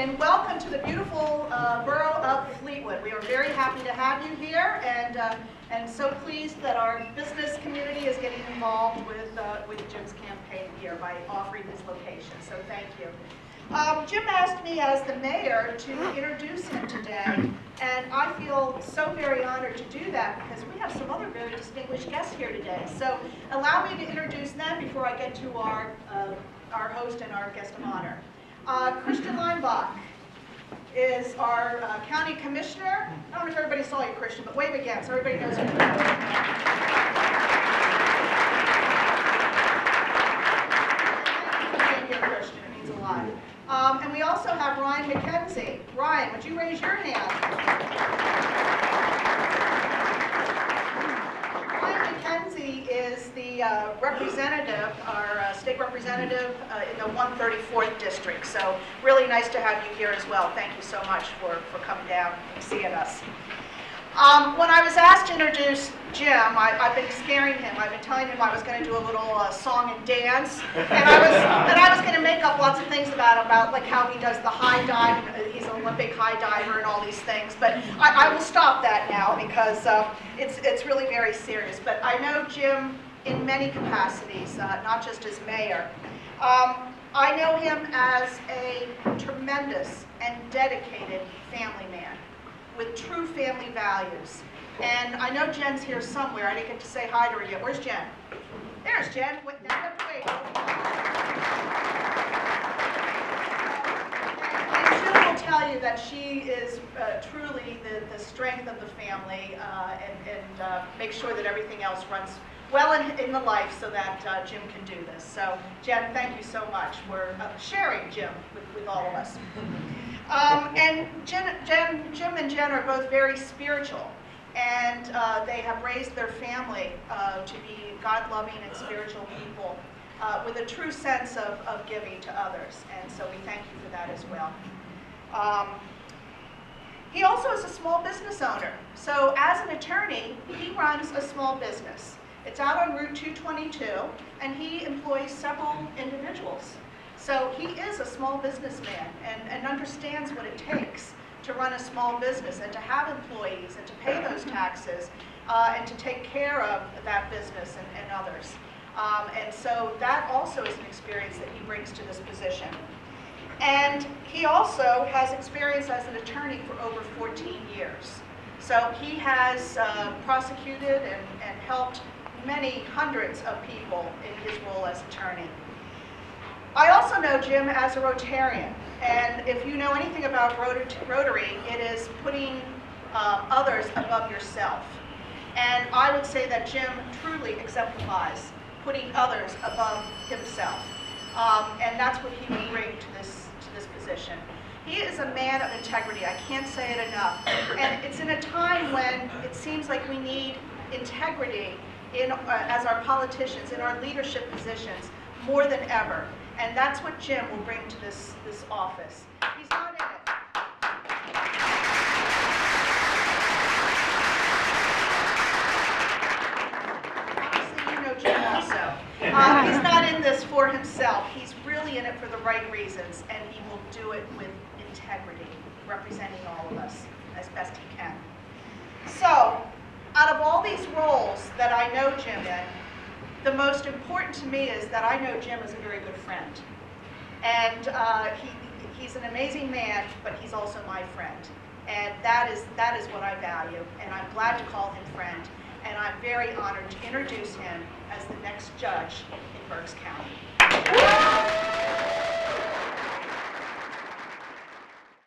and welcome to the beautiful borough of Fleetwood. We are very happy to have you here, and so pleased that our business community is getting involved with Jim's campaign here by offering this location. So thank you. Jim asked me as the mayor to introduce him today, and I feel so very honored to do that because we have some other very distinguished guests here today. So allow me to introduce them before I get to our host and our guest of honor. Christian Leinbach is our county commissioner. I don't know if everybody saw you, Christian, but wave again so everybody knows who you are. Thank you, Christian. It means a lot. And we also have Ryan McKenzie. Ryan, would you raise your hand? Ryan McKenzie is the representative, our state representative in the 134th district. So really nice to have you here as well. Thank you so much for coming down and seeing us. When I was asked to introduce Jim, I've been scaring him. I've been telling him I was going to do a little song and dance, and I was going to make up lots of things about like how he does the high dive. He's an Olympic high diver and all these things. But I will stop that now because it's really very serious. But I know Jim in many capacities, not just as mayor. I know him as a tremendous and dedicated family man with true family values. And I know Jen's here somewhere. I didn't get to say hi to her yet. Where's Jen? There's Jen. Wait. And Jen will tell you that she is truly the strength of the family and make sure that everything else runs well in the life so that Jim can do this. So Jen, thank you so much for sharing Jim with all of us. And Jim and Jen are both very spiritual, and they have raised their family to be God-loving and spiritual people with a true sense of giving to others, and so we thank you for that as well. He also is a small business owner, so as an attorney, he runs a small business. It's out on Route 222, and he employs several individuals. So he is a small businessman and understands what it takes to run a small business and to have employees and to pay those taxes and to take care of that business and others. And so that also is an experience that he brings to this position. And he also has experience as an attorney for over 14 years. So he has prosecuted and helped many hundreds of people in his role as attorney. I also know Jim as a Rotarian, and if you know anything about Rotary, it is putting others above yourself. And I would say that Jim truly exemplifies putting others above himself, and that's what he will bring to this position. He is a man of integrity. I can't say it enough. And it's in a time when it seems like we need integrity as our politicians in our leadership positions more than ever. And that's what Jim will bring to this office. He's not in it. Obviously, you know Jim also. He's not in this for himself. He's really in it for the right reasons, and he will do it with integrity, representing all of us as best he can. So, out of all these roles that I know Jim in, the most important to me is that I know Jim is a very good friend. And he's an amazing man, but he's also my friend. And that is what I value. And I'm glad to call him friend. And I'm very honored to introduce him as the next judge in Berks County.